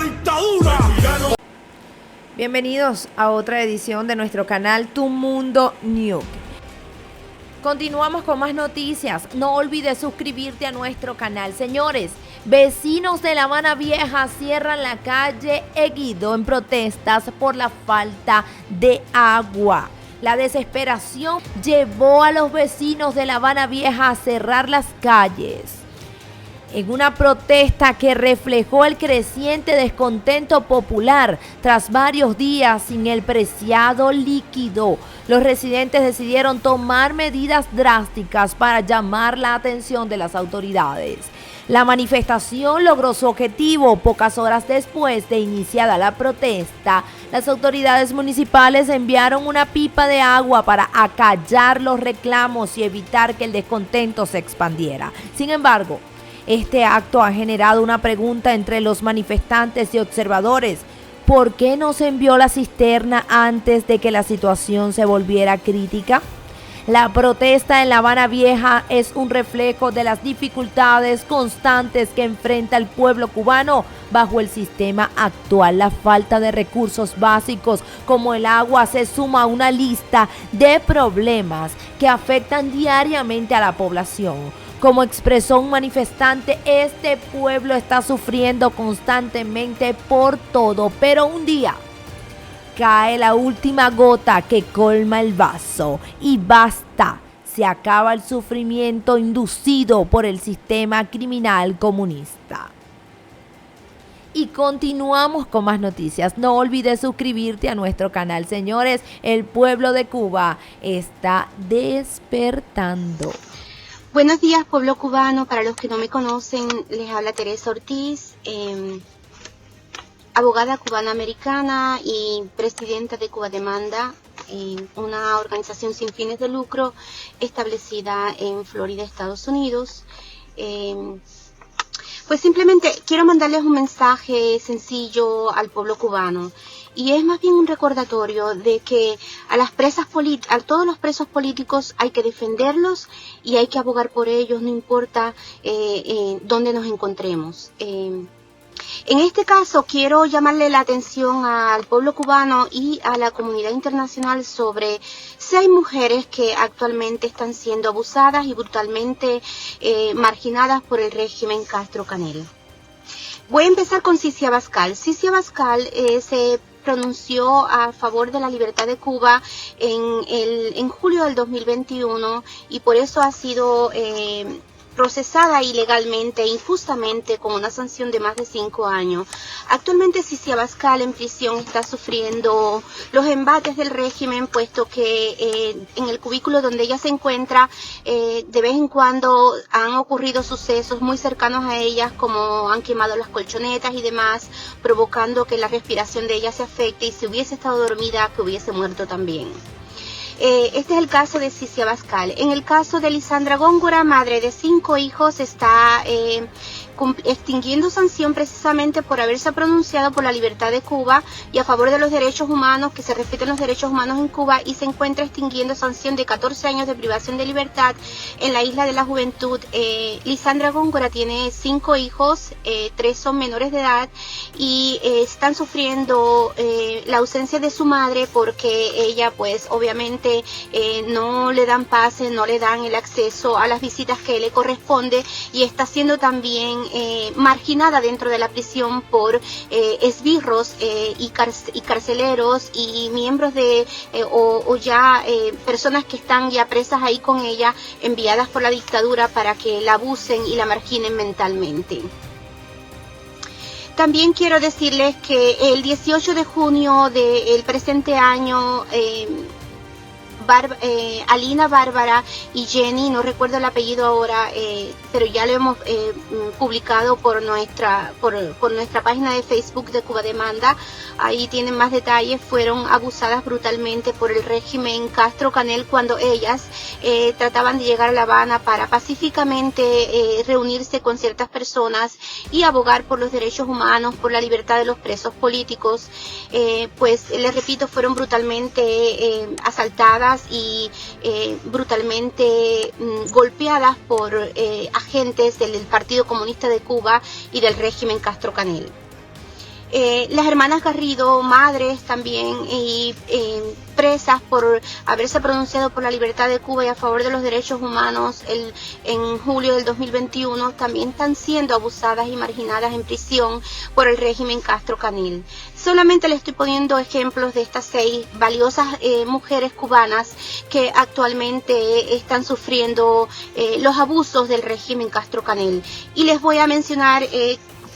dictadura. Bienvenidos a otra edición de nuestro canal Tu Mundo News. Continuamos con más noticias. No olvides suscribirte a nuestro canal. Señores, vecinos de La Habana Vieja cierran la calle Eguido en protestas por la falta de agua. La desesperación llevó a los vecinos de La Habana Vieja a cerrar las calles en una protesta que reflejó el creciente descontento popular tras varios días sin el preciado líquido. Los residentes decidieron tomar medidas drásticas para llamar la atención de las autoridades. La manifestación logró su objetivo. Pocas horas después de iniciada la protesta, las autoridades municipales enviaron una pipa de agua para acallar los reclamos y evitar que el descontento se expandiera. Sin embargo, este acto ha generado una pregunta entre los manifestantes y observadores. ¿Por qué no se envió la cisterna antes de que la situación se volviera crítica? La protesta en La Habana Vieja es un reflejo de las dificultades constantes que enfrenta el pueblo cubano bajo el sistema actual. La falta de recursos básicos como el agua se suma a una lista de problemas que afectan diariamente a la población. Como expresó un manifestante, este pueblo está sufriendo constantemente por todo, pero un día cae la última gota que colma el vaso y basta. Se acaba el sufrimiento inducido por el sistema criminal comunista. Y continuamos con más noticias. No olvides suscribirte a nuestro canal. Señores, el pueblo de Cuba está despertando. Buenos días, pueblo cubano. Para los que no me conocen, les habla Teresa Ortiz, abogada cubana-americana y presidenta de Cuba Demanda, una organización sin fines de lucro establecida en Florida, Estados Unidos. Pues simplemente quiero mandarles un mensaje sencillo al pueblo cubano. Y es más bien un recordatorio de que a todos los presos políticos hay que defenderlos y hay que abogar por ellos, no importa dónde nos encontremos. En este caso quiero llamarle la atención al pueblo cubano y a la comunidad internacional sobre 6 mujeres que actualmente están siendo abusadas y brutalmente marginadas por el régimen Castro Canel. Voy a empezar con Cici Abascal. Cici Abascal se pronunció a favor de la libertad de Cuba en julio del 2021 y por eso ha sido procesada ilegalmente e injustamente con una sanción de más de 5 años. Actualmente Cici Abascal en prisión está sufriendo los embates del régimen, puesto que en el cubículo donde ella se encuentra de vez en cuando han ocurrido sucesos muy cercanos a ella, como han quemado las colchonetas y demás, provocando que la respiración de ella se afecte y si hubiese estado dormida que hubiese muerto también. Este es el caso de Cici Abascal. En el caso de Lisandra Góngora, madre de 5 hijos, está extinguiendo sanción precisamente por haberse pronunciado por la libertad de Cuba y a favor de los derechos humanos, que se respeten los derechos humanos en Cuba, y se encuentra extinguiendo sanción de 14 años de privación de libertad en la Isla de la Juventud. Lisandra Góngora tiene 5 hijos, 3 son menores de edad y están sufriendo la ausencia de su madre porque ella pues obviamente no le dan pase, no le dan el acceso a las visitas que le corresponde y está siendo también marginada dentro de la prisión por esbirros y carceleros y miembros de personas que están ya presas ahí con ella, enviadas por la dictadura para que la abusen y la marginen mentalmente. También quiero decirles que el 18 de junio del presente año Alina, Bárbara y Jenny, no recuerdo el apellido ahora, pero ya lo hemos publicado por nuestra página de Facebook de Cuba Demanda. Ahí tienen más detalles. Fueron abusadas brutalmente por el régimen Castro Canel cuando ellas trataban de llegar a La Habana para pacíficamente reunirse con ciertas personas y abogar por los derechos humanos, por la libertad de los presos políticos. Pues les repito, fueron brutalmente asaltadas y brutalmente golpeadas por agentes del Partido Comunista de Cuba y del régimen Castro Canel. las hermanas Garrido, madres también, y presas por haberse pronunciado por la libertad de Cuba y a favor de los derechos humanos en julio del 2021, también están siendo abusadas y marginadas en prisión por el régimen Castro Canil. Solamente le estoy poniendo ejemplos de estas 6 valiosas mujeres cubanas que actualmente están sufriendo los abusos del régimen Castro Canil. Y les voy a mencionar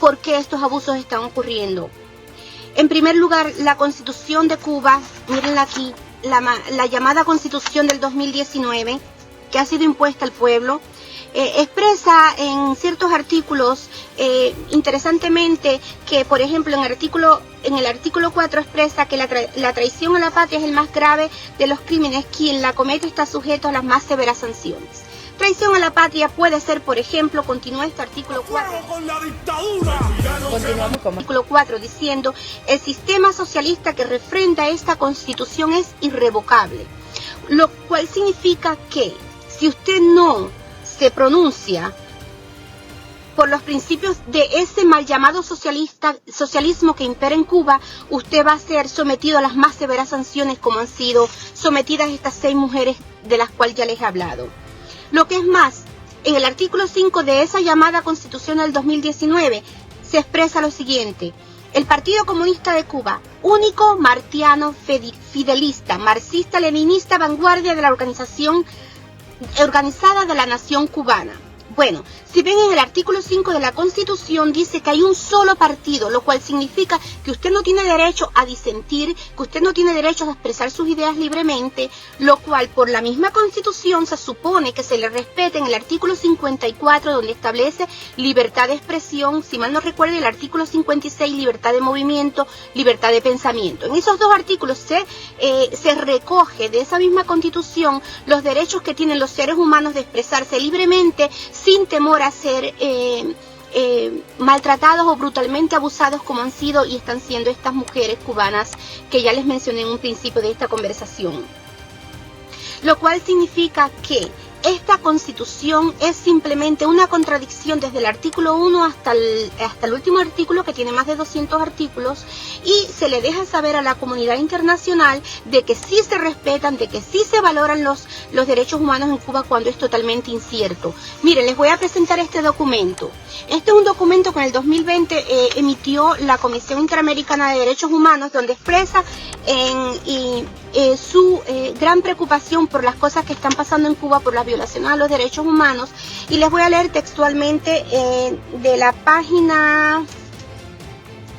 por qué estos abusos están ocurriendo. En primer lugar, la Constitución de Cuba, mírenla aquí, la llamada Constitución del 2019, que ha sido impuesta al pueblo, expresa en ciertos artículos, interesantemente, que por ejemplo en el artículo 4 expresa que la traición a la patria es el más grave de los crímenes, quien la comete está sujeto a las más severas sanciones. Traición a la patria puede ser, por ejemplo, continúa este artículo 4. Con la dictadura. Continuamos con más. Artículo 4 diciendo, el sistema socialista que refrenda esta Constitución es irrevocable. Lo cual significa que si usted no se pronuncia por los principios de ese mal llamado socialismo que impera en Cuba, usted va a ser sometido a las más severas sanciones como han sido sometidas estas 6 mujeres de las cuales ya les he hablado. Lo que es más, en el artículo 5 de esa llamada Constitución del 2019 se expresa lo siguiente: el Partido Comunista de Cuba, único martiano fidelista, marxista-leninista, vanguardia de la organización organizada de la nación cubana. Bueno, si ven en el artículo 5 de la Constitución dice que hay un solo partido, lo cual significa que usted no tiene derecho a disentir, que usted no tiene derecho a expresar sus ideas libremente, lo cual por la misma Constitución se supone que se le respete en el artículo 54, donde establece libertad de expresión, si mal no recuerdo, el artículo 56, libertad de movimiento, libertad de pensamiento. En esos 2 artículos se recoge de esa misma Constitución los derechos que tienen los seres humanos de expresarse libremente, sin temor a ser maltratados o brutalmente abusados como han sido y están siendo estas mujeres cubanas que ya les mencioné en un principio de esta conversación. Lo cual significa que esta Constitución es simplemente una contradicción desde el artículo 1 hasta el último artículo, que tiene más de 200 artículos, y se le deja saber a la comunidad internacional de que sí se respetan, de que sí se valoran los derechos humanos en Cuba cuando es totalmente incierto. Miren, les voy a presentar este documento. Este es un documento que en el 2020 emitió la Comisión Interamericana de Derechos Humanos, donde expresa su gran preocupación por las cosas que están pasando en Cuba, por las violaciones a los derechos humanos, y les voy a leer textualmente de la página,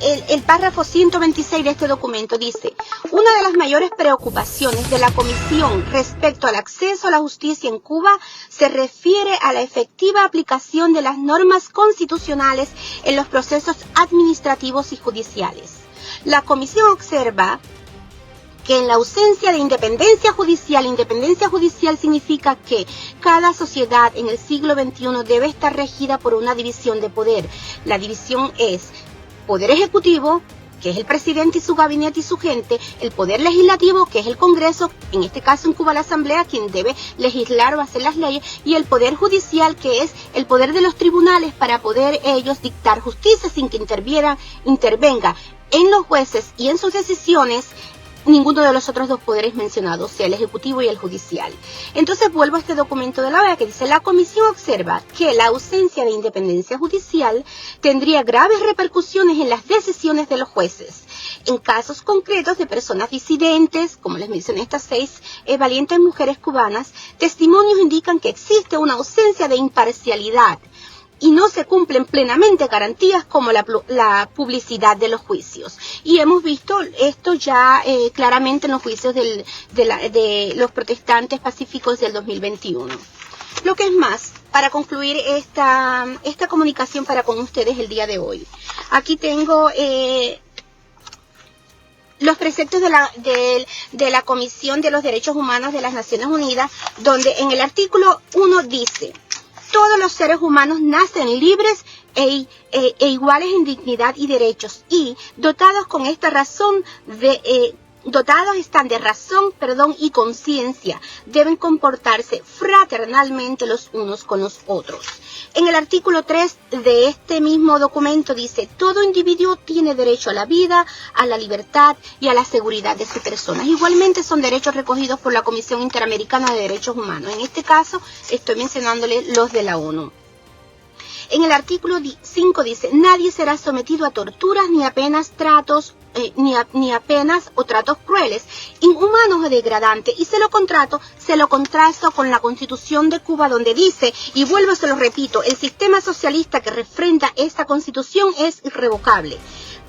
el párrafo 126 de este documento. Dice: una de las mayores preocupaciones de la Comisión respecto al acceso a la justicia en Cuba se refiere a la efectiva aplicación de las normas constitucionales en los procesos administrativos y judiciales. La Comisión observa que en la ausencia de independencia judicial significa que cada sociedad en el siglo XXI debe estar regida por una división de poder. La división es poder ejecutivo, que es el presidente y su gabinete y su gente, el poder legislativo, que es el Congreso, en este caso en Cuba la Asamblea, quien debe legislar o hacer las leyes, y el poder judicial, que es el poder de los tribunales para poder ellos dictar justicia sin que intervenga en los jueces y en sus decisiones ninguno de los otros 2 poderes mencionados, sea el ejecutivo y el judicial. Entonces vuelvo a este documento de la OEA que dice: la Comisión observa que la ausencia de independencia judicial tendría graves repercusiones en las decisiones de los jueces. En casos concretos de personas disidentes, como les mencioné, estas 6 valientes mujeres cubanas, testimonios indican que existe una ausencia de imparcialidad y no se cumplen plenamente garantías como la publicidad de los juicios. Y hemos visto esto ya claramente en los juicios de los protestantes pacíficos del 2021. Lo que es más, para concluir esta comunicación para con ustedes el día de hoy, aquí tengo los preceptos de la Comisión de los Derechos Humanos de las Naciones Unidas, donde en el artículo 1 dice: todos los seres humanos nacen libres e iguales en dignidad y derechos, y dotados con esta razón dotados están de razón, perdón y conciencia. Deben comportarse fraternalmente los unos con los otros. En el artículo 3 de este mismo documento dice: todo individuo tiene derecho a la vida, a la libertad y a la seguridad de su persona. Igualmente son derechos recogidos por la Comisión Interamericana de Derechos Humanos. En este caso estoy mencionándole los de la ONU. En el artículo 5 dice: nadie será sometido a torturas ni a penas o tratos crueles, inhumanos o degradantes. Y se lo contrasto con la Constitución de Cuba, donde dice, y vuelvo, se lo repito, el sistema socialista que refrenda esta Constitución es irrevocable.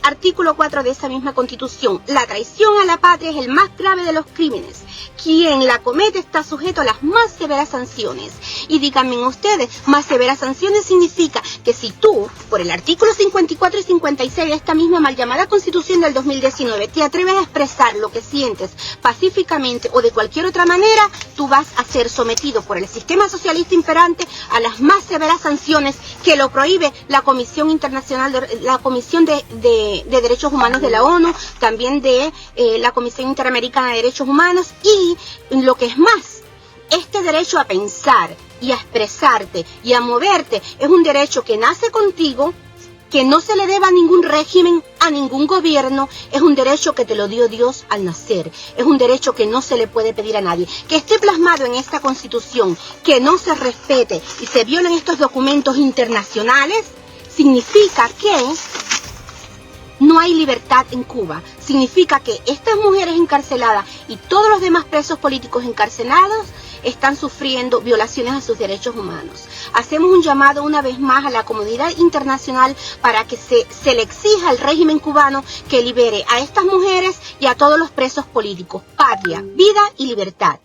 Artículo 4 de esa misma Constitución: la traición a la patria es el más grave de los crímenes. Quien la comete está sujeto a las más severas sanciones. Y díganme ustedes, más severas sanciones significa que si tú, por el artículo 54 y 56 de esta misma mal llamada Constitución del 2019, te atreves a expresar lo que sientes pacíficamente o de cualquier otra manera, tú vas a ser sometido por el sistema socialista imperante a las más severas sanciones que lo prohíbe la Comisión Internacional, la Comisión de Derechos Humanos de la ONU, también de la Comisión Interamericana de Derechos Humanos. Y lo que es más, este derecho a pensar y a expresarte y a moverte es un derecho que nace contigo, que no se le debe a ningún régimen, a ningún gobierno. Es un derecho que te lo dio Dios al nacer. Es un derecho que no se le puede pedir a nadie. Que esté plasmado en esta Constitución, que no se respete y se violen estos documentos internacionales, significa que no hay libertad en Cuba. Significa que estas mujeres encarceladas y todos los demás presos políticos encarcelados están sufriendo violaciones a sus derechos humanos. Hacemos un llamado una vez más a la comunidad internacional para que se le exija al régimen cubano que libere a estas mujeres y a todos los presos políticos. Patria, vida y libertad.